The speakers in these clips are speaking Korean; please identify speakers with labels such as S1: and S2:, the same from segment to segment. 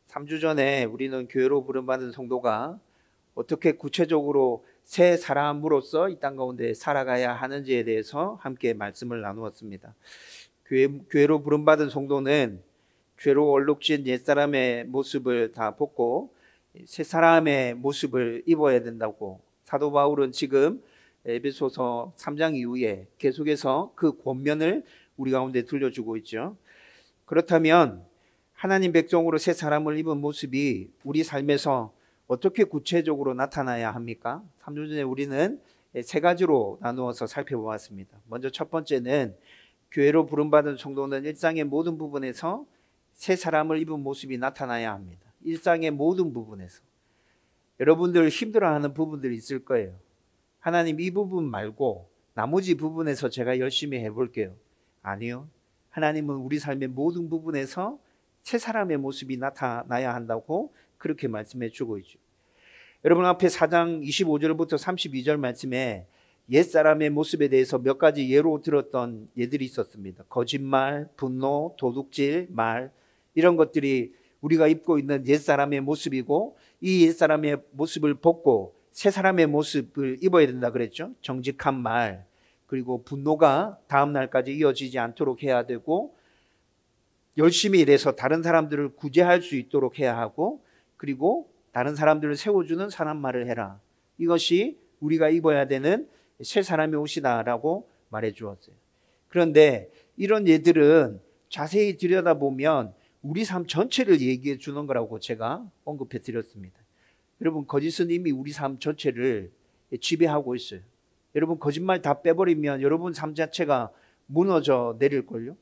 S1: 3주 전에 우리는 교회로 부름받은 성도가 어떻게 구체적으로 새 사람으로서 이 땅 가운데 살아가야 하는지에 대해서 함께 말씀을 나누었습니다. 교회로 부름받은 성도는 죄로 얼룩진 옛사람의 모습을 다 벗고 새 사람의 모습을 입어야 된다고 사도 바울은 지금 에베소서 3장 이후에 계속해서 그 권면을 우리 가운데 들려주고 있죠. 그렇다면 하나님 백성으로 새 사람을 입은 모습이 우리 삶에서 어떻게 구체적으로 나타나야 합니까? 3주 전에 우리는 세 가지로 나누어서 살펴보았습니다. 먼저 첫 번째는 교회로 부름받은 성도는 일상의 모든 부분에서 새 사람을 입은 모습이 나타나야 합니다. 일상의 모든 부분에서. 여러분들 힘들어하는 부분들이 있을 거예요. 하나님 이 부분 말고 나머지 부분에서 제가 열심히 해볼게요. 아니요. 하나님은 우리 삶의 모든 부분에서 새 사람의 모습이 나타나야 한다고 그렇게 말씀해 주고 있죠. 여러분 앞에 4장 25절부터 32절 말씀에 옛사람의 모습에 대해서 몇 가지 예로 들었던 예들이 있었습니다. 거짓말, 분노, 도둑질, 말, 이런 것들이 우리가 입고 있는 옛사람의 모습이고, 이 옛사람의 모습을 벗고 새 사람의 모습을 입어야 된다 그랬죠. 정직한 말, 그리고 분노가 다음 날까지 이어지지 않도록 해야 되고, 열심히 일해서 다른 사람들을 구제할 수 있도록 해야 하고, 그리고 다른 사람들을 세워주는 사람 말을 해라. 이것이 우리가 입어야 되는 새 사람의 옷이다라고 말해 주었어요. 그런데 이런 예들은 자세히 들여다보면 우리 삶 전체를 얘기해 주는 거라고 제가 언급해 드렸습니다. 여러분, 거짓은 이미 우리 삶 전체를 지배하고 있어요. 여러분, 거짓말 다 빼버리면 여러분 삶 자체가 무너져 내릴걸요.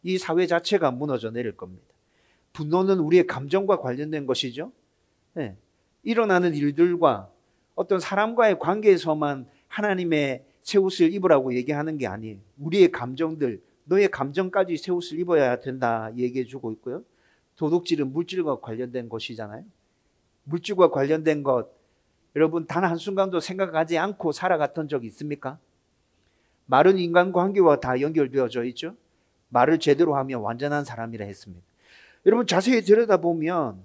S1: 이 사회 자체가 무너져 내릴 겁니다. 분노는 우리의 감정과 관련된 것이죠. 네. 일어나는 일들과 어떤 사람과의 관계에서만 하나님의 새 옷을 입으라고 얘기하는 게 아니에요. 우리의 감정들, 너의 감정까지 새 옷을 입어야 된다 얘기해 주고 있고요. 도둑질은 물질과 관련된 것이잖아요. 물질과 관련된 것, 여러분 단 한순간도 생각하지 않고 살아갔던 적 있습니까? 말은 인간관계와 다 연결되어져 있죠. 말을 제대로 하면 완전한 사람이라 했습니다. 여러분 자세히 들여다보면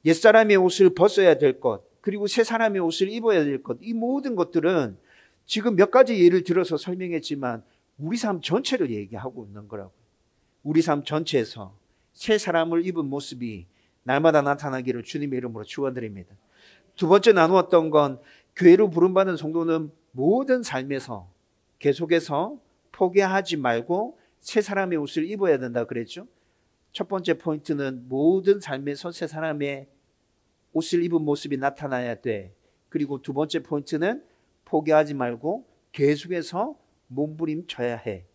S1: 옛사람의 옷을 벗어야 될 것, 그리고 새 사람의 옷을 입어야 될 것, 이 모든 것들은 지금 몇 가지 예를 들어서 설명했지만 우리 삶 전체를 얘기하고 있는 거라고요. 우리 삶 전체에서 새 사람을 입은 모습이 날마다 나타나기를 주님의 이름으로 축원드립니다. 두 번째 나누었던 건 교회로 부름받은 성도는 모든 삶에서 계속해서 포기하지 말고 새 사람의 옷을 입어야 된다 그랬죠. 첫 번째 포인트는 모든 삶에서 새 사람의 옷을 입은 모습이 나타나야 돼. 그리고 두 번째 포인트는 포기하지 말고 계속해서 몸부림쳐야 해.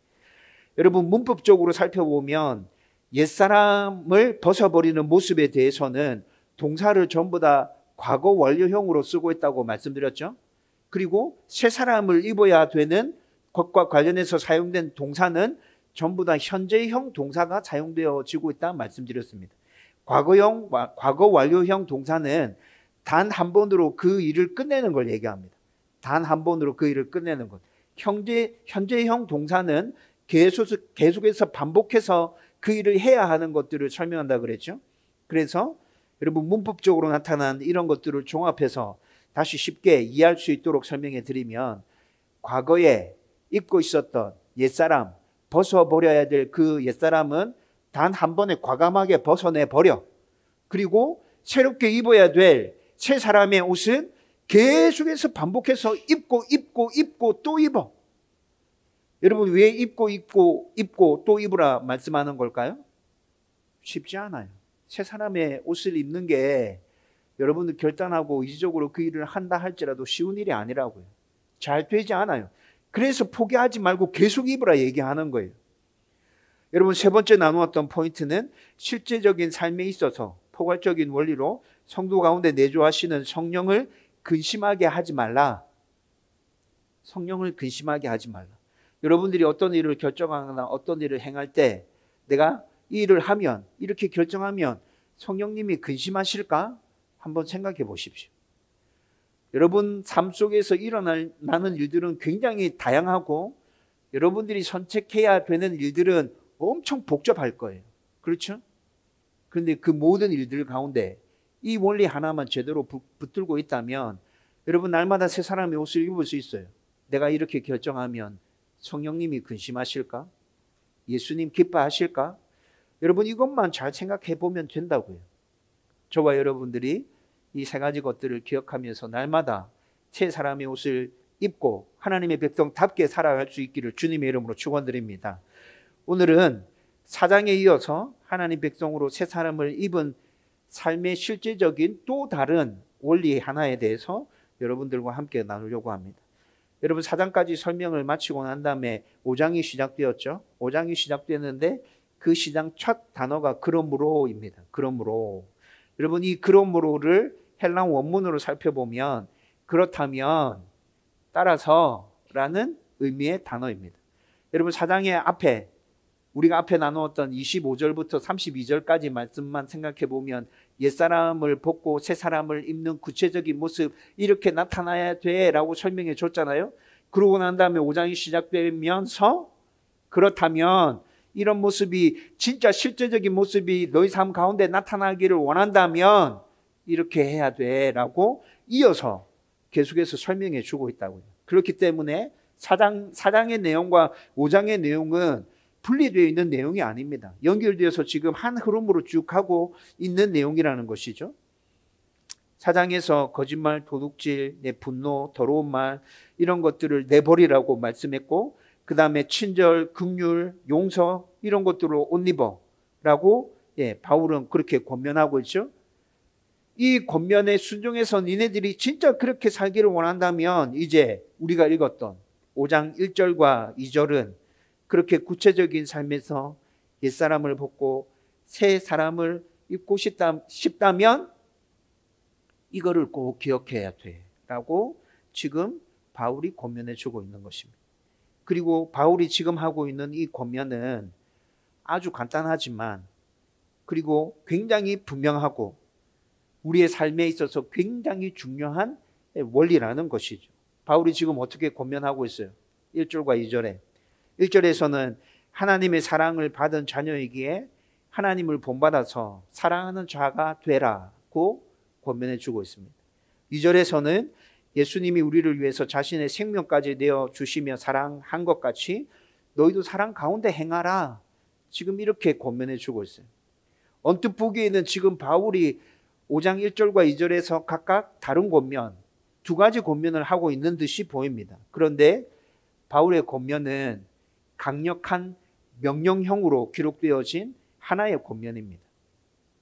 S1: 여러분 문법적으로 살펴보면 옛사람을 벗어버리는 모습에 대해서는 동사를 전부 다 과거 완료형으로 쓰고 있다고 말씀드렸죠. 그리고 새 사람을 입어야 되는 것과 관련해서 사용된 동사는 전부 다 현재형 동사가 사용되어지고 있다고 말씀드렸습니다. 과거 완료형 동사는 단 한 번으로 그 일을 끝내는 걸 얘기합니다. 단 한 번으로 그 일을 끝내는 것. 현재형 동사는 계속해서 반복해서 그 일을 해야 하는 것들을 설명한다 그랬죠. 그래서 여러분 문법적으로 나타난 이런 것들을 종합해서 다시 쉽게 이해할 수 있도록 설명해 드리면, 과거에 입고 있었던 옛사람, 벗어버려야 될 그 옛사람은 단 한 번에 과감하게 벗어내버려. 그리고 새롭게 입어야 될 새 사람의 옷은 계속해서 반복해서 입고 또 입어. 여러분 왜 입고 또 입으라 말씀하는 걸까요? 쉽지 않아요. 새 사람의 옷을 입는 게 여러분들 결단하고 의지적으로 그 일을 한다 할지라도 쉬운 일이 아니라고요. 잘 되지 않아요. 그래서 포기하지 말고 계속 입으라 얘기하는 거예요. 여러분 세 번째 나누었던 포인트는 실제적인 삶에 있어서 포괄적인 원리로 성도 가운데 내주하시는 성령을 근심하게 하지 말라. 성령을 근심하게 하지 말라. 여러분들이 어떤 일을 결정하거나 어떤 일을 행할 때 내가 이 일을 하면, 이렇게 결정하면 성령님이 근심하실까? 한번 생각해 보십시오. 여러분 삶 속에서 일어나는 일들은 굉장히 다양하고 여러분들이 선택해야 되는 일들은 엄청 복잡할 거예요. 그렇죠? 그런데 그 모든 일들 가운데 이 원리 하나만 제대로 붙들고 있다면 여러분 날마다 새 사람의 옷을 입을 수 있어요. 내가 이렇게 결정하면 성령님이 근심하실까? 예수님 기뻐하실까? 여러분 이것만 잘 생각해 보면 된다고요. 저와 여러분들이 이 세 가지 것들을 기억하면서 날마다 새 사람의 옷을 입고 하나님의 백성답게 살아갈 수 있기를 주님의 이름으로 축원드립니다. 오늘은 4장에 이어서 하나님 백성으로 새 사람을 입은 삶의 실제적인 또 다른 원리 하나에 대해서 여러분들과 함께 나누려고 합니다. 여러분 4장까지 설명을 마치고 난 다음에 5장이 시작되었죠. 5장이 시작되는데 그 시작 첫 단어가 그러므로입니다. 그러므로. 여러분 이 그러므로를 헬라 원문으로 살펴보면 그렇다면 따라서라는 의미의 단어입니다. 여러분 4장의 앞에 우리가 앞에 나누었던 25절부터 32절까지 말씀만 생각해 보면 옛사람을 벗고 새사람을 입는 구체적인 모습 이렇게 나타나야 돼라고 설명해 줬잖아요. 그러고 난 다음에 5장이 시작되면서 그렇다면 이런 모습이 진짜 실제적인 모습이 너희 삶 가운데 나타나기를 원한다면 이렇게 해야 돼라고 이어서 계속해서 설명해 주고 있다고요. 그렇기 때문에 4장의 내용과 5장의 내용은 분리되어 있는 내용이 아닙니다. 연결되어서 지금 한 흐름으로 쭉 가고 있는 내용이라는 것이죠. 4장에서 거짓말, 도둑질, 내 분노, 더러운 말 이런 것들을 내버리라고 말씀했고 그 다음에 친절, 긍휼, 용서 이런 것들로 옷 입어라고 바울은 그렇게 권면하고 있죠. 이 권면에 순종해서 니네들이 진짜 그렇게 살기를 원한다면 이제 우리가 읽었던 5장 1절과 2절은 그렇게 구체적인 삶에서 옛사람을 벗고 새 사람을 입고 싶다면 이거를 꼭 기억해야 돼라고 지금 바울이 권면해 주고 있는 것입니다. 그리고 바울이 지금 하고 있는 이 권면은 아주 간단하지만 그리고 굉장히 분명하고 우리의 삶에 있어서 굉장히 중요한 원리라는 것이죠. 바울이 지금 어떻게 권면하고 있어요? 1절과 2절에 1절에서는 하나님의 사랑을 받은 자녀이기에 하나님을 본받아서 사랑하는 자가 되라고 권면해 주고 있습니다. 2절에서는 예수님이 우리를 위해서 자신의 생명까지 내어 주시며 사랑한 것 같이 너희도 사랑 가운데 행하라. 지금 이렇게 권면해 주고 있어요. 언뜻 보기에는 지금 바울이 5장 1절과 2절에서 각각 다른 권면, 두 가지 권면을 하고 있는 듯이 보입니다. 그런데 바울의 권면은 강력한 명령형으로 기록되어진 하나의 권면입니다.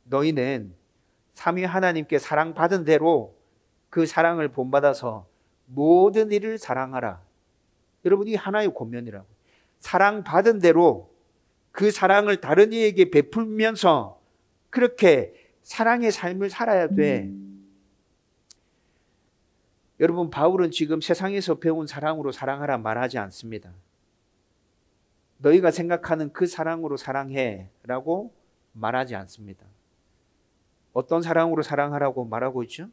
S1: 너희는 삼위 하나님께 사랑받은 대로 그 사랑을 본받아서 모든 일을 사랑하라. 여러분 이 하나의 권면이라고. 사랑받은 대로 그 사랑을 다른 이에게 베풀면서 그렇게 사랑의 삶을 살아야 돼. 여러분 바울은 지금 세상에서 배운 사랑으로 사랑하라 말하지 않습니다. 너희가 생각하는 그 사랑으로 사랑해 라고 말하지 않습니다. 어떤 사랑으로 사랑하라고 말하고 있죠?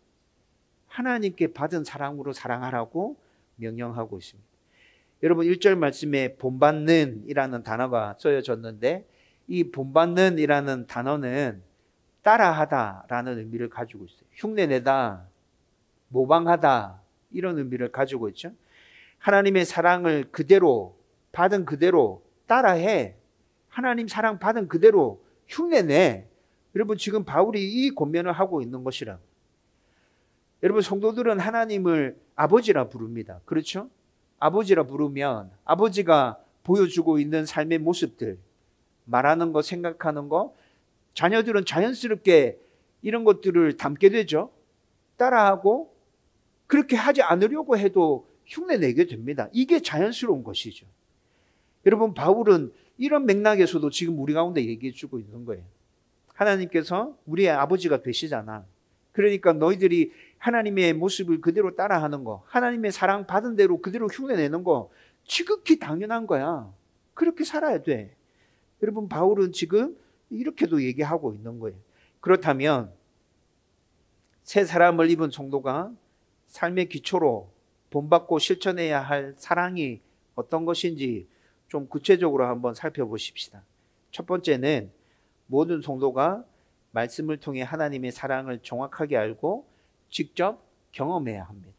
S1: 하나님께 받은 사랑으로 사랑하라고 명령하고 있습니다. 여러분 1절 말씀에 본받는 이라는 단어가 쓰여졌는데 이 본받는 이라는 단어는 따라하다 라는 의미를 가지고 있어요. 흉내내다, 모방하다 이런 의미를 가지고 있죠. 하나님의 사랑을 그대로 받은 그대로 따라해. 하나님 사랑 받은 그대로 흉내내. 여러분 지금 바울이 이 권면을 하고 있는 것이라. 여러분 성도들은 하나님을 아버지라 부릅니다. 그렇죠? 아버지라 부르면 아버지가 보여주고 있는 삶의 모습들, 말하는 거, 생각하는 거, 자녀들은 자연스럽게 이런 것들을 담게 되죠. 따라하고 그렇게 하지 않으려고 해도 흉내내게 됩니다. 이게 자연스러운 것이죠. 여러분 바울은 이런 맥락에서도 지금 우리 가운데 얘기해 주고 있는 거예요. 하나님께서 우리의 아버지가 되시잖아. 그러니까 너희들이 하나님의 모습을 그대로 따라하는 거, 하나님의 사랑 받은 대로 그대로 흉내내는 거 지극히 당연한 거야. 그렇게 살아야 돼. 여러분 바울은 지금 이렇게도 얘기하고 있는 거예요. 그렇다면 새 사람을 입은 성도가 삶의 기초로 본받고 실천해야 할 사랑이 어떤 것인지 좀 구체적으로 한번 살펴보십시다. 첫 번째는 모든 성도가 말씀을 통해 하나님의 사랑을 정확하게 알고 직접 경험해야 합니다.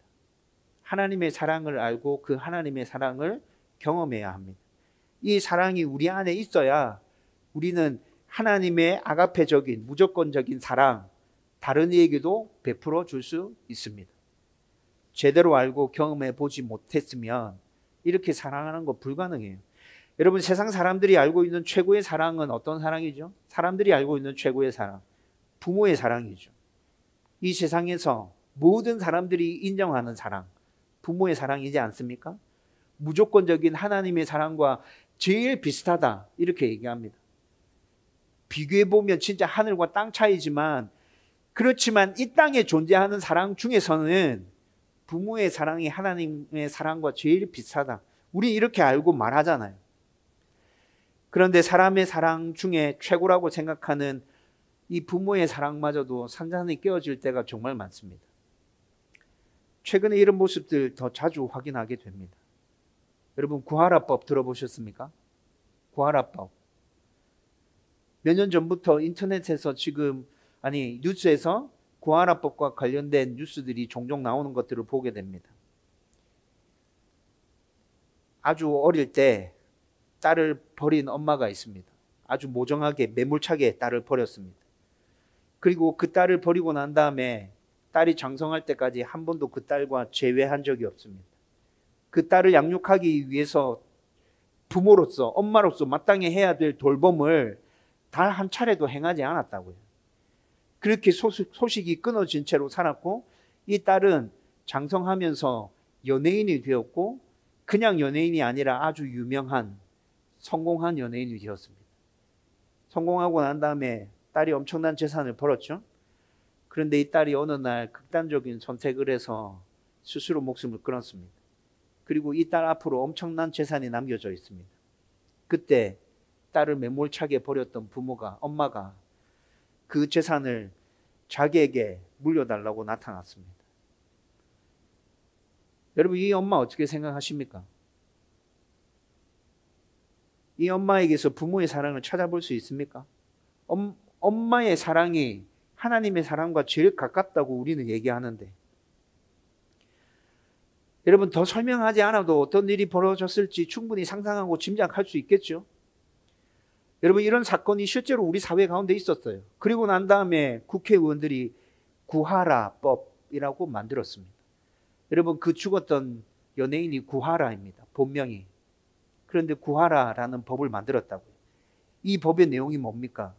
S1: 하나님의 사랑을 알고 그 하나님의 사랑을 경험해야 합니다. 이 사랑이 우리 안에 있어야 우리는 하나님의 아가페적인 무조건적인 사랑, 다른 이에게도 베풀어 줄 수 있습니다. 제대로 알고 경험해 보지 못했으면 이렇게 사랑하는 거 불가능해요. 여러분, 세상 사람들이 알고 있는 최고의 사랑은 어떤 사랑이죠? 사람들이 알고 있는 최고의 사랑, 부모의 사랑이죠. 이 세상에서 모든 사람들이 인정하는 사랑, 부모의 사랑이지 않습니까? 무조건적인 하나님의 사랑과 제일 비슷하다, 이렇게 얘기합니다. 비교해보면 진짜 하늘과 땅 차이지만, 그렇지만 이 땅에 존재하는 사랑 중에서는 부모의 사랑이 하나님의 사랑과 제일 비슷하다. 우리 이렇게 알고 말하잖아요. 그런데 사람의 사랑 중에 최고라고 생각하는 이 부모의 사랑마저도 산산이 깨어질 때가 정말 많습니다. 최근에 이런 모습들 더 자주 확인하게 됩니다. 여러분, 구하라법 들어보셨습니까? 구하라법. 몇 년 전부터 인터넷에서 뉴스에서 구하라법과 관련된 뉴스들이 종종 나오는 것들을 보게 됩니다. 아주 어릴 때 딸을 버린 엄마가 있습니다. 아주 모정하게 매몰차게 딸을 버렸습니다. 그리고 그 딸을 버리고 난 다음에 딸이 장성할 때까지 한 번도 그 딸과 재회한 적이 없습니다. 그 딸을 양육하기 위해서 부모로서, 엄마로서 마땅히 해야 될 돌봄을 단 한 차례도 행하지 않았다고요. 그렇게 소식이 끊어진 채로 살았고, 이 딸은 장성하면서 연예인이 되었고, 그냥 연예인이 아니라 아주 유명한 성공한 연예인이 되었습니다. 성공하고 난 다음에 딸이 엄청난 재산을 벌었죠. 그런데 이 딸이 어느 날 극단적인 선택을 해서 스스로 목숨을 끊었습니다. 그리고 이 딸 앞으로 엄청난 재산이 남겨져 있습니다. 그때 딸을 매몰차게 버렸던 엄마가 그 재산을 자기에게 물려달라고 나타났습니다. 여러분, 이 엄마 어떻게 생각하십니까? 이 엄마에게서 부모의 사랑을 찾아볼 수 있습니까? 엄마의 사랑이 하나님의 사랑과 제일 가깝다고 우리는 얘기하는데, 여러분, 더 설명하지 않아도 어떤 일이 벌어졌을지 충분히 상상하고 짐작할 수 있겠죠? 여러분, 이런 사건이 실제로 우리 사회 가운데 있었어요. 그리고 난 다음에 국회의원들이 구하라법이라고 만들었습니다. 여러분, 그 죽었던 연예인이 구하라입니다. 본명이. 그런데 구하라라는 법을 만들었다고요. 이 법의 내용이 뭡니까?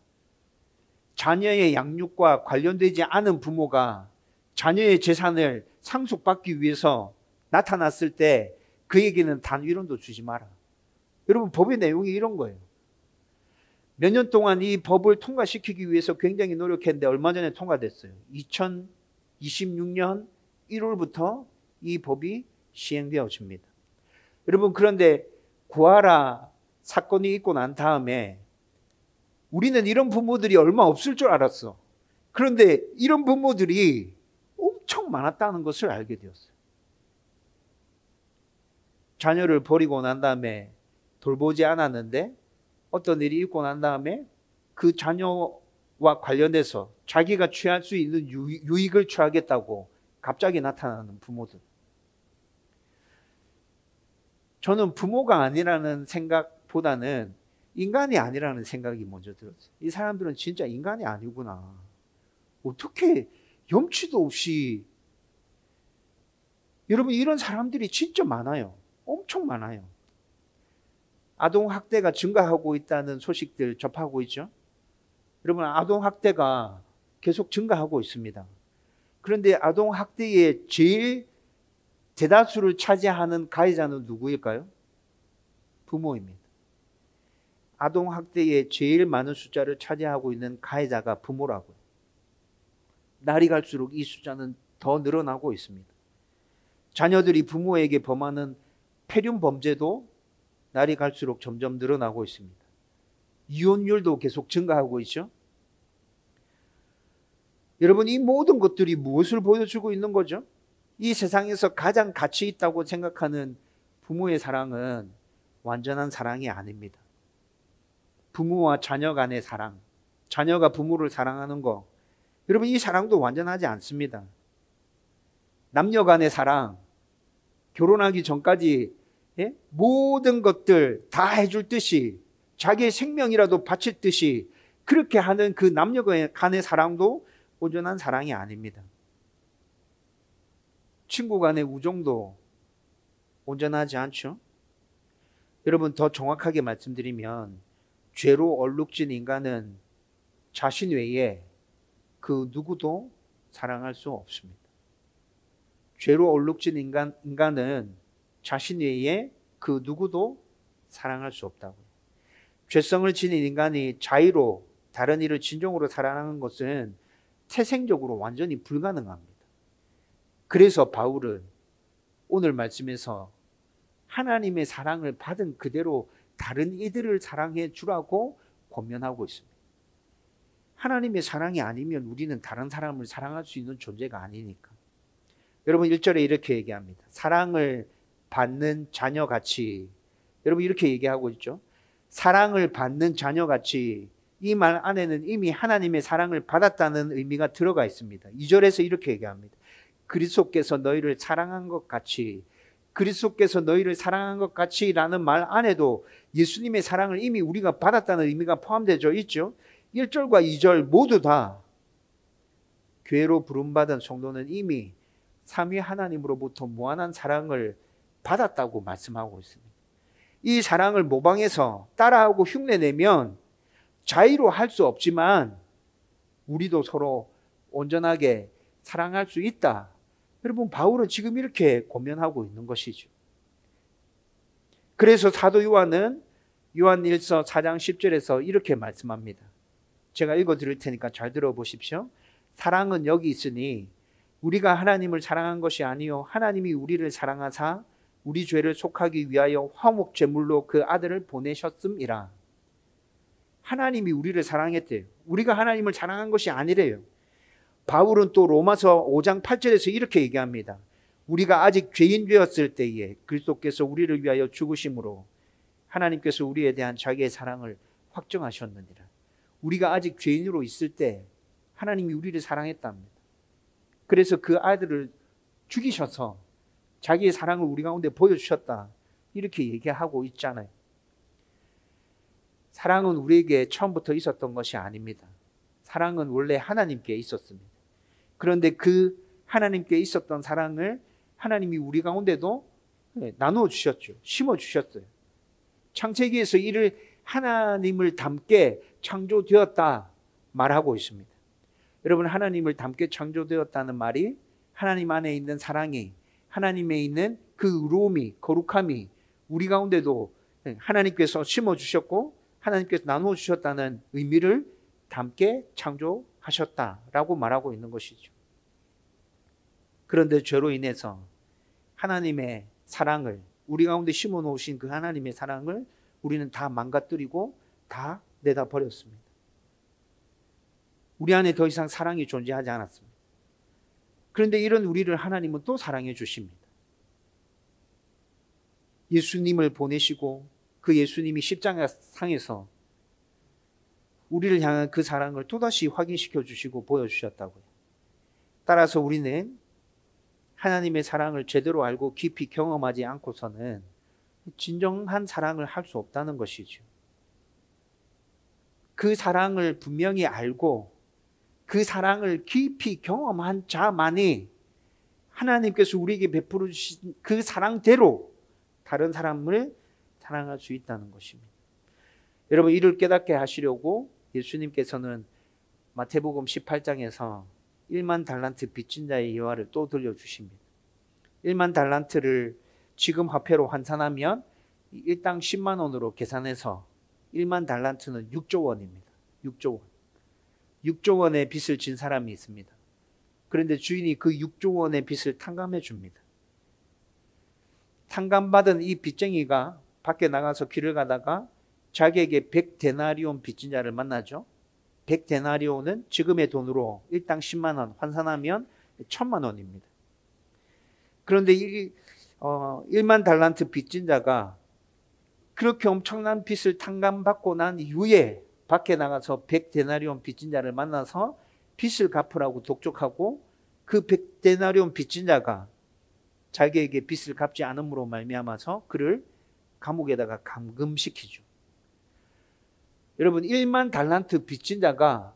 S1: 자녀의 양육과 관련되지 않은 부모가 자녀의 재산을 상속받기 위해서 나타났을 때 그에게는 단 1원도 주지 마라. 여러분, 법의 내용이 이런 거예요. 몇 년 동안 이 법을 통과시키기 위해서 굉장히 노력했는데 얼마 전에 통과됐어요. 2026년 1월부터 이 법이 시행되어집니다. 여러분, 그런데 구하라 사건이 있고 난 다음에 우리는 이런 부모들이 얼마 없을 줄 알았어. 그런데 이런 부모들이 엄청 많았다는 것을 알게 되었어요. 자녀를 버리고 난 다음에 돌보지 않았는데 어떤 일이 있고 난 다음에 그 자녀와 관련해서 자기가 취할 수 있는 유익을 취하겠다고 갑자기 나타나는 부모들. 저는 부모가 아니라는 생각보다는 인간이 아니라는 생각이 먼저 들었어요. 이 사람들은 진짜 인간이 아니구나. 어떻게 염치도 없이. 여러분, 이런 사람들이 진짜 많아요. 엄청 많아요. 아동학대가 증가하고 있다는 소식들 접하고 있죠. 여러분, 아동학대가 계속 증가하고 있습니다. 그런데 아동학대의 제일 대다수를 차지하는 가해자는 누구일까요? 부모입니다. 아동학대의 제일 많은 숫자를 차지하고 있는 가해자가 부모라고요. 날이 갈수록 이 숫자는 더 늘어나고 있습니다. 자녀들이 부모에게 범하는 폐륜 범죄도 날이 갈수록 점점 늘어나고 있습니다. 이혼율도 계속 증가하고 있죠. 여러분, 이 모든 것들이 무엇을 보여주고 있는 거죠? 이 세상에서 가장 가치 있다고 생각하는 부모의 사랑은 완전한 사랑이 아닙니다. 부모와 자녀 간의 사랑, 자녀가 부모를 사랑하는 거, 여러분 이 사랑도 완전하지 않습니다. 남녀 간의 사랑, 결혼하기 전까지 모든 것들 다 해줄 듯이 자기의 생명이라도 바칠 듯이 그렇게 하는 그 남녀 간의 사랑도 온전한 사랑이 아닙니다. 친구 간의 우정도 온전하지 않죠. 여러분 더 정확하게 말씀드리면 죄로 얼룩진 인간은 자신 외에 그 누구도 사랑할 수 없습니다. 죄로 얼룩진 인간은 자신 외에 그 누구도 사랑할 수 없다고요. 죄성을 지닌 인간이 자의로 다른 이를 진정으로 사랑하는 것은 태생적으로 완전히 불가능합니다. 그래서 바울은 오늘 말씀에서 하나님의 사랑을 받은 그대로 다른 이들을 사랑해 주라고 권면하고 있습니다. 하나님의 사랑이 아니면 우리는 다른 사람을 사랑할 수 있는 존재가 아니니까. 여러분 1절에 이렇게 얘기합니다. 사랑을 받는 자녀같이, 여러분 이렇게 얘기하고 있죠. 사랑을 받는 자녀같이, 이 말 안에는 이미 하나님의 사랑을 받았다는 의미가 들어가 있습니다. 2절에서 이렇게 얘기합니다. 그리스도께서 너희를 사랑한 것 같이, 그리스도께서 너희를 사랑한 것 같이 라는 말 안에도 예수님의 사랑을 이미 우리가 받았다는 의미가 포함되어 있죠. 1절과 2절 모두 다 교회로 부름받은 성도는 이미 삼위 하나님으로부터 무한한 사랑을 받았다고 말씀하고 있습니다. 이 사랑을 모방해서 따라하고 흉내내면 자의로 할 수 없지만 우리도 서로 온전하게 사랑할 수 있다. 여러분 바울은 지금 이렇게 권면하고 있는 것이죠. 그래서 사도 요한은 요한 1서 4장 10절에서 이렇게 말씀합니다. 제가 읽어 드릴 테니까 잘 들어보십시오. 사랑은 여기 있으니 우리가 하나님을 사랑한 것이 아니요 하나님이 우리를 사랑하사 우리 죄를 속하기 위하여 화목 제물로 그 아들을 보내셨음이라. 하나님이 우리를 사랑했대요. 우리가 하나님을 사랑한 것이 아니래요. 바울은 또 로마서 5장 8절에서 이렇게 얘기합니다. 우리가 아직 죄인 되었을 때에 그리스도께서 우리를 위하여 죽으심으로 하나님께서 우리에 대한 자기의 사랑을 확정하셨느니라. 우리가 아직 죄인으로 있을 때 하나님이 우리를 사랑했답니다. 그래서 그 아들을 죽이셔서 자기의 사랑을 우리 가운데 보여주셨다. 이렇게 얘기하고 있잖아요. 사랑은 우리에게 처음부터 있었던 것이 아닙니다. 사랑은 원래 하나님께 있었습니다. 그런데 그 하나님께 있었던 사랑을 하나님이 우리 가운데도 나누어 주셨죠. 심어 주셨어요. 창세기에서 이를 하나님을 닮게 창조되었다 말하고 있습니다. 여러분 하나님을 닮게 창조되었다는 말이 하나님 안에 있는 사랑이, 하나님에 있는 그 의로움이, 거룩함이 우리 가운데도 하나님께서 심어 주셨고 하나님께서 나누어 주셨다는 의미를 담게 창조하셨다라고 말하고 있는 것이죠. 그런데 죄로 인해서 하나님의 사랑을, 우리 가운데 심어 놓으신 그 하나님의 사랑을 우리는 다 망가뜨리고 다 내다 버렸습니다. 우리 안에 더 이상 사랑이 존재하지 않았습니다. 그런데 이런 우리를 하나님은 또 사랑해 주십니다. 예수님을 보내시고 그 예수님이 십자가상에서 우리를 향한 그 사랑을 또다시 확인시켜 주시고 보여주셨다고요. 따라서 우리는 하나님의 사랑을 제대로 알고 깊이 경험하지 않고서는 진정한 사랑을 할 수 없다는 것이죠. 그 사랑을 분명히 알고 그 사랑을 깊이 경험한 자만이 하나님께서 우리에게 베풀어 주신 그 사랑대로 다른 사람을 사랑할 수 있다는 것입니다. 여러분 이를 깨닫게 하시려고 예수님께서는 마태복음 18장에서 1만 달란트 빚진 자의 예화를 또 들려주십니다. 1만 달란트를 지금 화폐로 환산하면 일당 10만 원으로 계산해서 1만 달란트는 6조 원입니다. 6조 원. 6조 원의 빚을 진 사람이 있습니다. 그런데 주인이 그 6조 원의 빚을 탕감해 줍니다. 탕감받은 이 빚쟁이가 밖에 나가서 길을 가다가 자기에게 100데나리온 빚진 자를 만나죠. 100데나리온은 지금의 돈으로 일당 10만 원 환산하면 1000만 원입니다. 그런데 1만 달란트 빚진 자가 그렇게 엄청난 빚을 탕감받고 난 이후에 밖에 나가서 100데나리온 빚진 자를 만나서 빚을 갚으라고 독촉하고 그 100데나리온 빚진 자가 자기에게 빚을 갚지 않음으로 말미암아서 그를 감옥에다가 감금시키죠. 여러분 1만 달란트 빚진 자가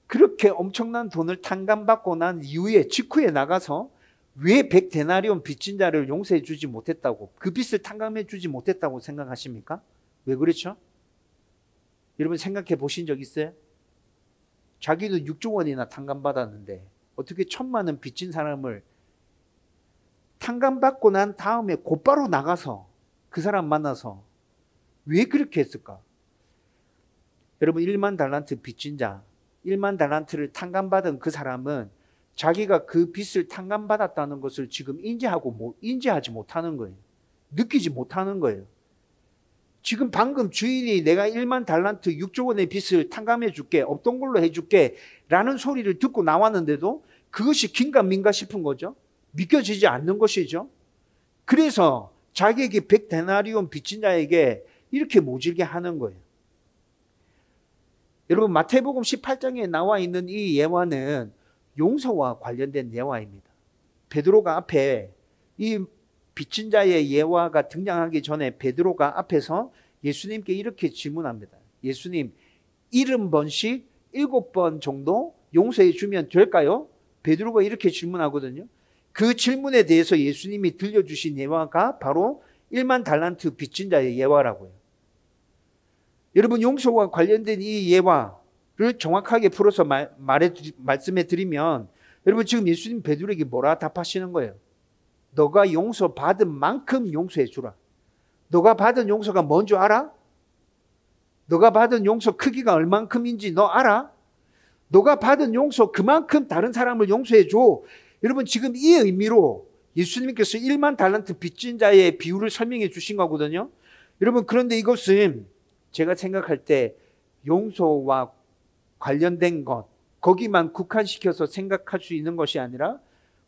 S1: 그렇게 엄청난 돈을 탕감받고 난 이후에 직후에 나가서 왜 100데나리온 빚진 자를 용서해 주지 못했다고, 그 빚을 탕감해 주지 못했다고 생각하십니까? 왜 그렇죠? 여러분 생각해 보신 적 있어요? 자기도 6조 원이나 탕감받았는데 어떻게 1,000만 원 빚진 사람을 탕감받고 난 다음에 곧바로 나가서 그 사람 만나서 왜 그렇게 했을까? 여러분 1만 달란트 빚진 자, 1만 달란트를 탕감받은 그 사람은 자기가 그 빚을 탕감받았다는 것을 지금 인지하지 못하는 거예요. 느끼지 못하는 거예요. 지금 방금 주인이 내가 1만 달란트 6조 원의 빚을 탕감해 줄게, 없던 걸로 해줄게 라는 소리를 듣고 나왔는데도 그것이 긴가민가 싶은 거죠. 믿겨지지 않는 것이죠. 그래서 자기에게 100데나리온 빚진 자에게 이렇게 모질게 하는 거예요. 여러분 마태복음 18장에 나와 있는 이 예화는 용서와 관련된 예화입니다. 베드로가 앞에 이 빚진 자의 예화가 등장하기 전에 베드로가 앞에서 예수님께 이렇게 질문합니다. 예수님, 70번씩 7번 정도 용서해 주면 될까요? 베드로가 이렇게 질문하거든요. 그 질문에 대해서 예수님이 들려주신 예화가 바로 1만 달란트 빚진 자의 예화라고요. 여러분 용서와 관련된 이 예화를 정확하게 풀어서 말씀해 드리면, 여러분 지금 예수님 베드로에게 뭐라 답하시는 거예요? 너가 용서받은 만큼 용서해 주라. 너가 받은 용서가 뭔 줄 알아? 너가 받은 용서 크기가 얼만큼인지 너 알아? 너가 받은 용서 그만큼 다른 사람을 용서해 줘. 여러분 지금 이 의미로 예수님께서 1만 달란트 빚진 자의 비유를 설명해 주신 거거든요. 여러분 그런데 이것은 제가 생각할 때 용서와 관련된 것, 거기만 국한시켜서 생각할 수 있는 것이 아니라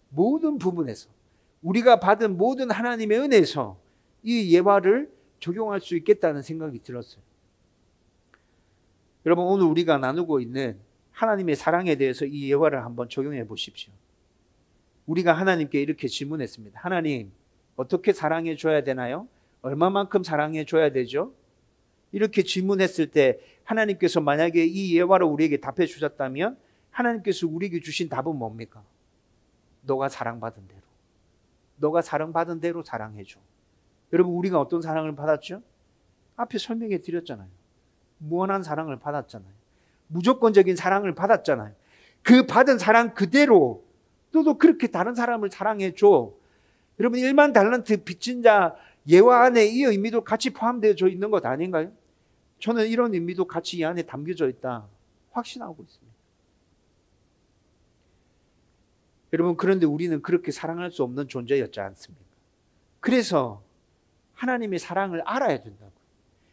S1: 모든 부분에서 우리가 받은 모든 하나님의 은혜에서 이 예화를 적용할 수 있겠다는 생각이 들었어요. 여러분 오늘 우리가 나누고 있는 하나님의 사랑에 대해서 이 예화를 한번 적용해 보십시오. 우리가 하나님께 이렇게 질문했습니다. 하나님, 어떻게 사랑해 줘야 되나요? 얼마만큼 사랑해 줘야 되죠? 이렇게 질문했을 때 하나님께서 만약에 이 예화를 우리에게 답해 주셨다면 하나님께서 우리에게 주신 답은 뭡니까? 너가 사랑받은 대로. 너가 사랑받은 대로 사랑해 줘. 여러분 우리가 어떤 사랑을 받았죠? 앞에 설명해 드렸잖아요. 무한한 사랑을 받았잖아요. 무조건적인 사랑을 받았잖아요. 그 받은 사랑 그대로 너도 그렇게 다른 사람을 사랑해 줘. 여러분 1만 달란트 빚진 자 예화 안에 이 의미도 같이 포함되어 있는 것 아닌가요? 저는 이런 의미도 같이 이 안에 담겨져 있다 확신하고 있습니다. 여러분 그런데 우리는 그렇게 사랑할 수 없는 존재였지 않습니까? 그래서 하나님의 사랑을 알아야 된다고요.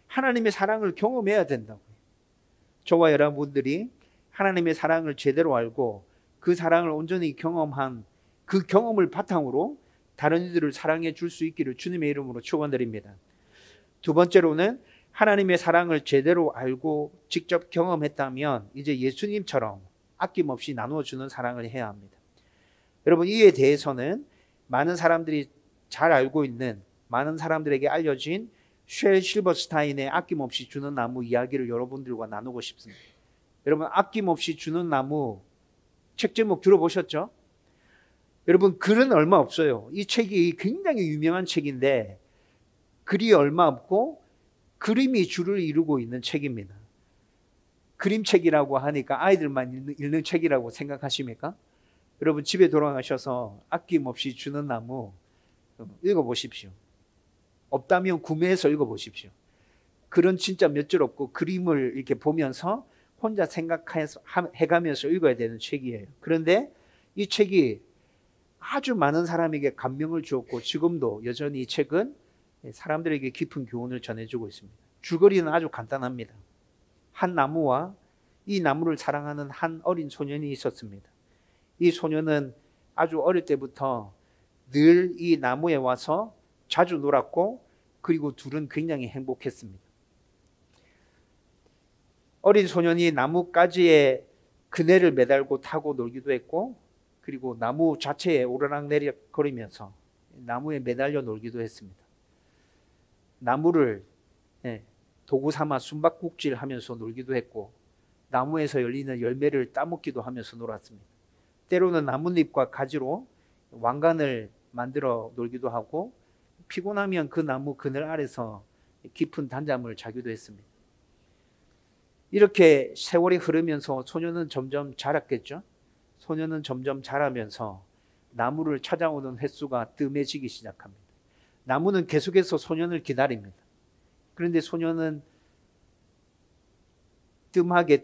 S1: 하나님의 사랑을 경험해야 된다고요. 저와 여러분들이 하나님의 사랑을 제대로 알고 그 사랑을 온전히 경험한 그 경험을 바탕으로 다른 이들을 사랑해 줄 수 있기를 주님의 이름으로 축원드립니다. 두 번째로는 하나님의 사랑을 제대로 알고 직접 경험했다면 이제 예수님처럼 아낌없이 나누어주는 사랑을 해야 합니다. 여러분 이에 대해서는 많은 사람들이 잘 알고 있는, 많은 사람들에게 알려진 쉘 실버스타인의 아낌없이 주는 나무 이야기를 여러분들과 나누고 싶습니다. 여러분 아낌없이 주는 나무 책 제목 들어보셨죠? 여러분 글은 얼마 없어요. 이 책이 굉장히 유명한 책인데 글이 얼마 없고 그림이 주를 이루고 있는 책입니다. 그림책이라고 하니까 아이들만 읽는 책이라고 생각하십니까? 여러분 집에 돌아가셔서 아낌없이 주는 나무 읽어보십시오. 없다면 구매해서 읽어보십시오. 글은 진짜 몇 줄 없고 그림을 이렇게 보면서 혼자 생각해가면서 읽어야 되는 책이에요. 그런데 이 책이 아주 많은 사람에게 감명을 주었고 지금도 여전히 이 책은 사람들에게 깊은 교훈을 전해주고 있습니다. 줄거리는 아주 간단합니다. 한 나무와 이 나무를 사랑하는 한 어린 소년이 있었습니다. 이 소년은 아주 어릴 때부터 늘 이 나무에 와서 자주 놀았고 그리고 둘은 굉장히 행복했습니다. 어린 소년이 나뭇가지에 그네를 매달고 타고 놀기도 했고, 그리고 나무 자체에 오르락내리락 거리면서 나무에 매달려 놀기도 했습니다. 나무를 도구 삼아 숨바꼭질 하면서 놀기도 했고, 나무에서 열리는 열매를 따먹기도 하면서 놀았습니다. 때로는 나뭇잎과 가지로 왕관을 만들어 놀기도 하고, 피곤하면 그 나무 그늘 아래서 깊은 단잠을 자기도 했습니다. 이렇게 세월이 흐르면서 소년은 점점 자랐겠죠. 소년은 점점 자라면서 나무를 찾아오는 횟수가 뜸해지기 시작합니다. 나무는 계속해서 소년을 기다립니다. 그런데 소년은 뜸하게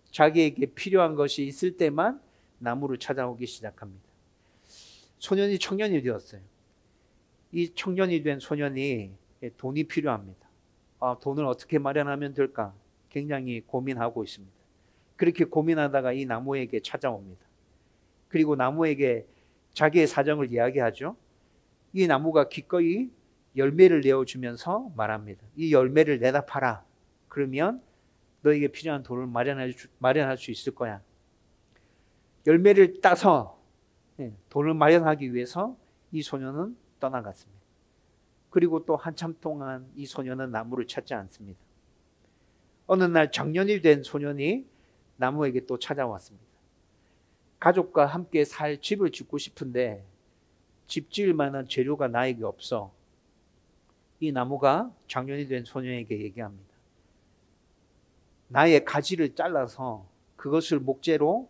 S1: 자기에게 필요한 것이 있을 때만 나무를 찾아오기 시작합니다. 소년이 청년이 되었어요. 이 청년이 된 소년이 돈이 필요합니다. 돈을 어떻게 마련하면 될까? 굉장히 고민하고 있습니다. 그렇게 고민하다가 이 나무에게 찾아옵니다. 그리고 나무에게 자기의 사정을 이야기하죠. 이 나무가 기꺼이 열매를 내어주면서 말합니다. 이 열매를 내다 팔아. 그러면 너에게 필요한 돈을 마련할 수 있을 거야. 열매를 따서 돈을 마련하기 위해서 이 소년은 떠나갔습니다. 그리고 또 한참 동안 이 소년은 나무를 찾지 않습니다. 어느 날 장년이 된 소년이 나무에게 또 찾아왔습니다. 가족과 함께 살 집을 짓고 싶은데 집 지을 만한 재료가 나에게 없어. 이 나무가 장년이 된 소년에게 얘기합니다. 나의 가지를 잘라서 그것을 목재로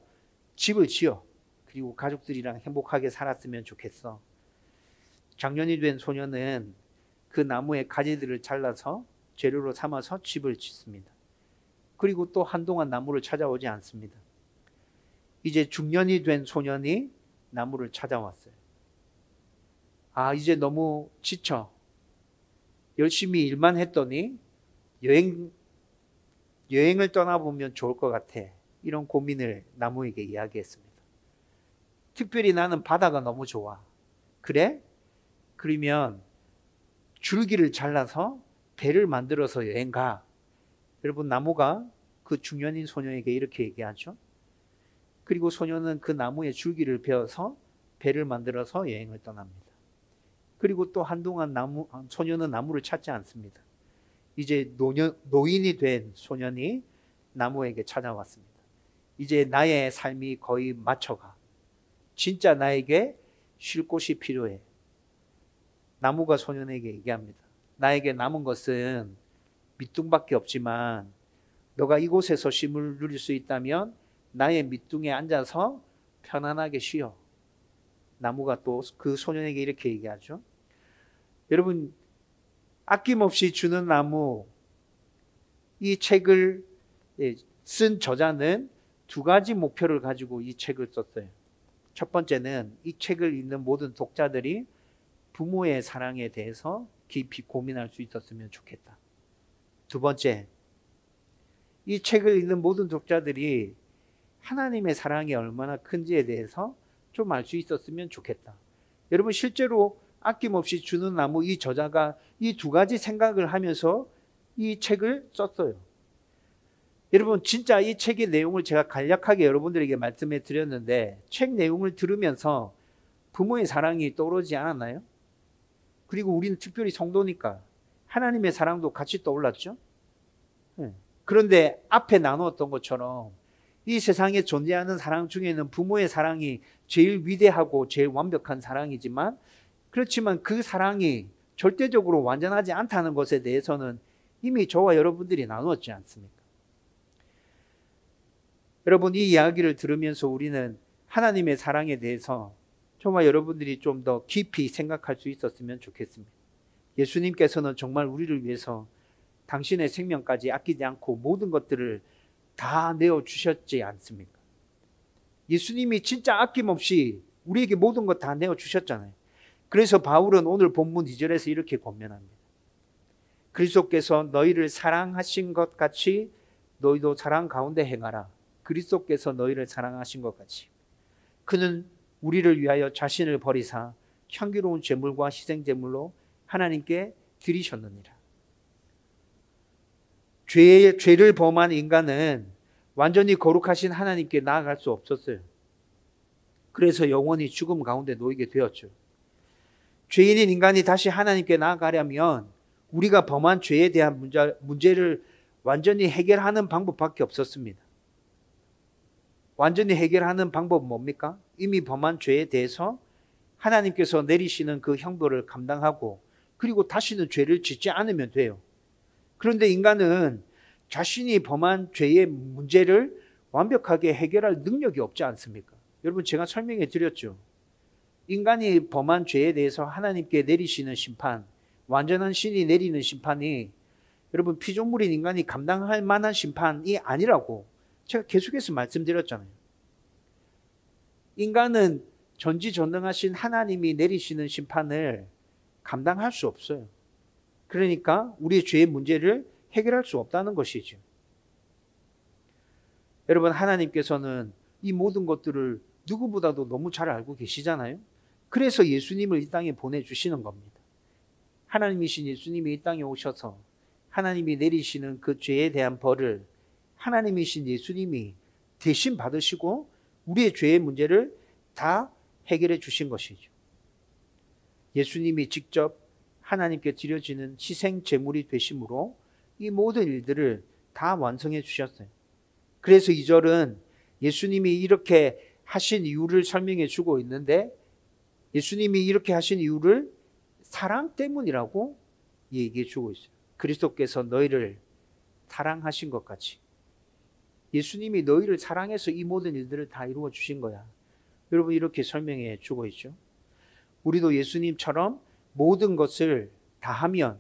S1: 집을 지어. 그리고 가족들이랑 행복하게 살았으면 좋겠어. 장년이 된 소년은 그 나무의 가지들을 잘라서 재료로 삼아서 집을 짓습니다. 그리고 또 한동안 나무를 찾아오지 않습니다. 이제 중년이 된 소년이 나무를 찾아왔어요. 이제 너무 지쳐. 열심히 일만 했더니 여행을 떠나보면 좋을 것 같아. 이런 고민을 나무에게 이야기했습니다. 특별히 나는 바다가 너무 좋아. 그래? 그러면 줄기를 잘라서 배를 만들어서 여행 가. 여러분, 나무가 그 중년인 소년에게 이렇게 얘기하죠. 그리고 소년은 그 나무의 줄기를 베어서 배를 만들어서 여행을 떠납니다. 그리고 또 한동안 소년은 나무를 찾지 않습니다. 이제 노인이 된 소년이 나무에게 찾아왔습니다. 이제 나의 삶이 거의 맞춰가. 진짜 나에게 쉴 곳이 필요해. 나무가 소년에게 얘기합니다. 나에게 남은 것은 밑둥밖에 없지만 너가 이곳에서 쉼을 누릴 수 있다면 나의 밑둥에 앉아서 편안하게 쉬어. 나무가 또 그 소년에게 이렇게 얘기하죠. 여러분, 아낌없이 주는 나무, 이 책을 쓴 저자는 두 가지 목표를 가지고 이 책을 썼어요. 첫 번째는 이 책을 읽는 모든 독자들이 부모의 사랑에 대해서 깊이 고민할 수 있었으면 좋겠다. 두 번째, 이 책을 읽는 모든 독자들이 하나님의 사랑이 얼마나 큰지에 대해서 좀 알 수 있었으면 좋겠다. 여러분, 실제로 아낌없이 주는 나무 이 저자가 이 두 가지 생각을 하면서 이 책을 썼어요. 여러분, 진짜 이 책의 내용을 제가 간략하게 여러분들에게 말씀해 드렸는데 책 내용을 들으면서 부모의 사랑이 떠오르지 않았나요? 그리고 우리는 특별히 성도니까 하나님의 사랑도 같이 떠올랐죠? 그런데 앞에 나누었던 것처럼 이 세상에 존재하는 사랑 중에는 부모의 사랑이 제일 위대하고 제일 완벽한 사랑이지만, 그렇지만 그 사랑이 절대적으로 완전하지 않다는 것에 대해서는 이미 저와 여러분들이 나누었지 않습니까? 여러분, 이 이야기를 들으면서 우리는 하나님의 사랑에 대해서 저와 여러분들이 좀 더 깊이 생각할 수 있었으면 좋겠습니다. 예수님께서는 정말 우리를 위해서 당신의 생명까지 아끼지 않고 모든 것들을 다 내어주셨지 않습니까? 예수님이 진짜 아낌없이 우리에게 모든 것 다 내어주셨잖아요. 그래서 바울은 오늘 본문 2절에서 이렇게 권면합니다. 그리스도께서 너희를 사랑하신 것 같이 너희도 사랑 가운데 행하라. 그리스도께서 너희를 사랑하신 것 같이. 그는 우리를 위하여 자신을 버리사 향기로운 제물과 희생 제물로 하나님께 드리셨느니라. 죄를 범한 인간은 완전히 거룩하신 하나님께 나아갈 수 없었어요. 그래서 영원히 죽음 가운데 놓이게 되었죠. 죄인인 인간이 다시 하나님께 나아가려면 우리가 범한 죄에 대한 문제를 완전히 해결하는 방법밖에 없었습니다. 완전히 해결하는 방법은 뭡니까? 이미 범한 죄에 대해서 하나님께서 내리시는 그 형벌을 감당하고 그리고 다시는 죄를 짓지 않으면 돼요. 그런데 인간은 자신이 범한 죄의 문제를 완벽하게 해결할 능력이 없지 않습니까? 여러분, 제가 설명해 드렸죠. 인간이 범한 죄에 대해서 하나님께 내리시는 심판, 완전한 신이 내리는 심판이 여러분 피조물인 인간이 감당할 만한 심판이 아니라고 제가 계속해서 말씀드렸잖아요. 인간은 전지전능하신 하나님이 내리시는 심판을 감당할 수 없어요. 그러니까 우리의 죄의 문제를 해결할 수 없다는 것이죠. 여러분, 하나님께서는 이 모든 것들을 누구보다도 너무 잘 알고 계시잖아요. 그래서 예수님을 이 땅에 보내주시는 겁니다. 하나님이신 예수님이 이 땅에 오셔서 하나님이 내리시는 그 죄에 대한 벌을 하나님이신 예수님이 대신 받으시고 우리의 죄의 문제를 다 해결해 주신 것이죠. 예수님이 직접 하나님께 드려지는 희생 제물이 되심으로 이 모든 일들을 다 완성해 주셨어요. 그래서 2절은 예수님이 이렇게 하신 이유를 설명해 주고 있는데 예수님이 이렇게 하신 이유를 사랑 때문이라고 얘기해 주고 있어요. 그리스도께서 너희를 사랑하신 것 같이 예수님이 너희를 사랑해서 이 모든 일들을 다 이루어 주신 거야. 여러분, 이렇게 설명해 주고 있죠. 우리도 예수님처럼 모든 것을 다 하면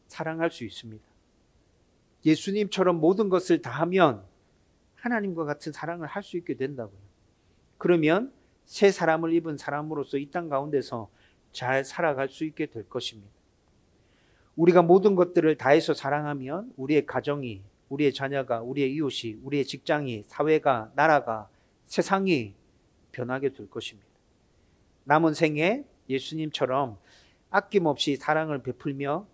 S1: 사랑할 수 있습니다. 예수님처럼 모든 것을 다 하면 하나님과 같은 사랑을 할 수 있게 된다고요. 그러면 새 사람을 입은 사람으로서 이 땅 가운데서 잘 살아갈 수 있게 될 것입니다. 우리가 모든 것들을 다해서 사랑하면 우리의 가정이, 우리의 자녀가, 우리의 이웃이, 우리의 직장이, 사회가, 나라가, 세상이 변하게 될 것입니다. 남은 생에 예수님처럼 아낌없이 사랑을 베풀며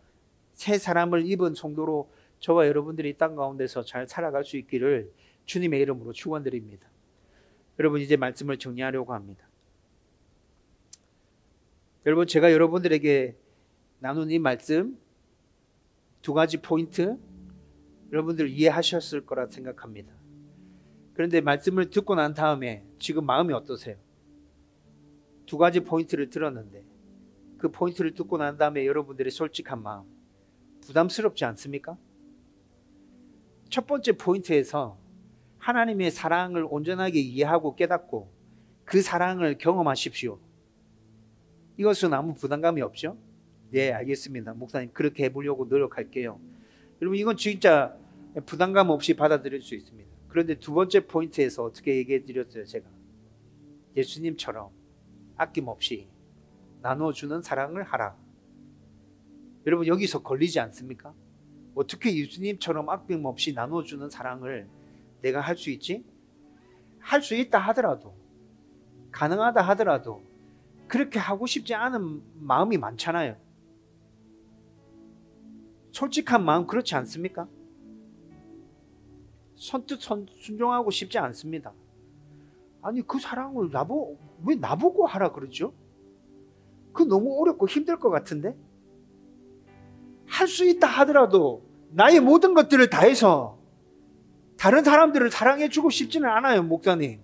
S1: 새 사람을 입은 성도로 저와 여러분들이 이 땅 가운데서 잘 살아갈 수 있기를 주님의 이름으로 축원드립니다. 여러분, 이제 말씀을 정리하려고 합니다. 여러분, 제가 여러분들에게 나눈 이 말씀 두 가지 포인트 여러분들 이해하셨을 거라 생각합니다. 그런데 말씀을 듣고 난 다음에 지금 마음이 어떠세요? 두 가지 포인트를 들었는데 그 포인트를 듣고 난 다음에 여러분들의 솔직한 마음 부담스럽지 않습니까? 첫 번째 포인트에서 하나님의 사랑을 온전하게 이해하고 깨닫고 그 사랑을 경험하십시오. 이것은 아무 부담감이 없죠? 네, 알겠습니다. 목사님, 그렇게 해보려고 노력할게요. 여러분, 이건 진짜 부담감 없이 받아들일 수 있습니다. 그런데 두 번째 포인트에서 어떻게 얘기해 드렸어요? 제가 예수님처럼 아낌없이 나눠주는 사랑을 하라. 여러분, 여기서 걸리지 않습니까? 어떻게 예수님처럼 아낌없이 나눠주는 사랑을 내가 할 수 있지? 할 수 있다 하더라도, 가능하다 하더라도 그렇게 하고 싶지 않은 마음이 많잖아요. 솔직한 마음 그렇지 않습니까? 선뜻 순종하고 싶지 않습니다. 아니, 그 사랑을 왜 나보고 하라 그러죠? 그거 너무 어렵고 힘들 것 같은데? 할 수 있다 하더라도 나의 모든 것들을 다해서 다른 사람들을 사랑해주고 싶지는 않아요, 목사님.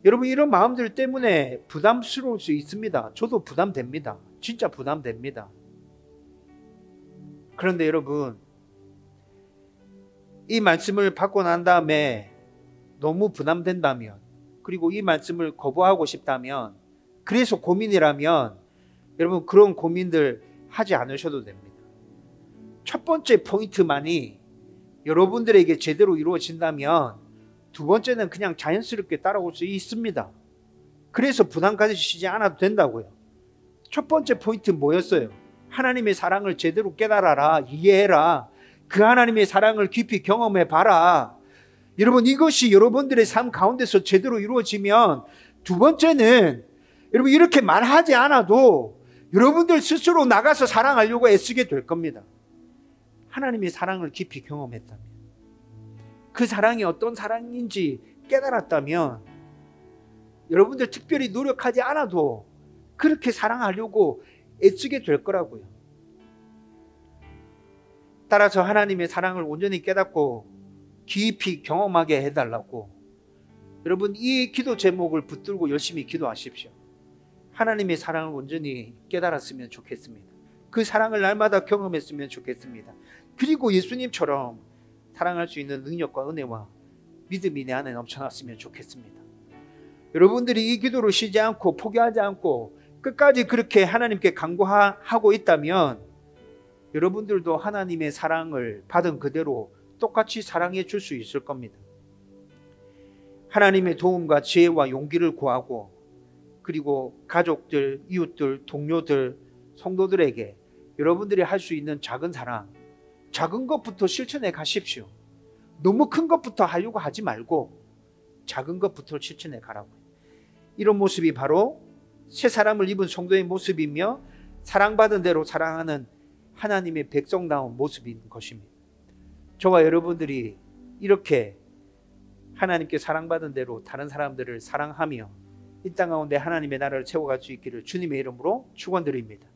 S1: 여러분, 이런 마음들 때문에 부담스러울 수 있습니다. 저도 부담됩니다. 진짜 부담됩니다. 그런데 여러분, 이 말씀을 받고 난 다음에 너무 부담된다면, 그리고 이 말씀을 거부하고 싶다면, 그래서 고민이라면 여러분, 그런 고민들 하지 않으셔도 됩니다. 첫 번째 포인트만이 여러분들에게 제대로 이루어진다면 두 번째는 그냥 자연스럽게 따라올 수 있습니다. 그래서 부담 가지시지 않아도 된다고요. 첫 번째 포인트 뭐였어요? 하나님의 사랑을 제대로 깨달아라, 이해해라. 그 하나님의 사랑을 깊이 경험해봐라. 여러분, 이것이 여러분들의 삶 가운데서 제대로 이루어지면 두 번째는 여러분, 이렇게 말하지 않아도 여러분들 스스로 나가서 사랑하려고 애쓰게 될 겁니다. 하나님의 사랑을 깊이 경험했다면, 그 사랑이 어떤 사랑인지 깨달았다면 여러분들 특별히 노력하지 않아도 그렇게 사랑하려고 애쓰게 될 거라고요. 따라서 하나님의 사랑을 온전히 깨닫고 깊이 경험하게 해달라고 여러분 이 기도 제목을 붙들고 열심히 기도하십시오. 하나님의 사랑을 온전히 깨달았으면 좋겠습니다. 그 사랑을 날마다 경험했으면 좋겠습니다. 그리고 예수님처럼 사랑할 수 있는 능력과 은혜와 믿음이 내 안에 넘쳐났으면 좋겠습니다. 여러분들이 이 기도를 쉬지 않고 포기하지 않고 끝까지 그렇게 하나님께 간구하고 있다면 여러분들도 하나님의 사랑을 받은 그대로 똑같이 사랑해 줄 수 있을 겁니다. 하나님의 도움과 지혜와 용기를 구하고 그리고 가족들, 이웃들, 동료들, 성도들에게 여러분들이 할 수 있는 작은 사랑, 작은 것부터 실천해 가십시오. 너무 큰 것부터 하려고 하지 말고 작은 것부터 실천해 가라고요. 이런 모습이 바로 새 사람을 입은 성도의 모습이며 사랑받은 대로 사랑하는 하나님의 백성다운 모습인 것입니다. 저와 여러분들이 이렇게 하나님께 사랑받은 대로 다른 사람들을 사랑하며 이 땅 가운데 하나님의 나라를 채워갈 수 있기를 주님의 이름으로 축원드립니다.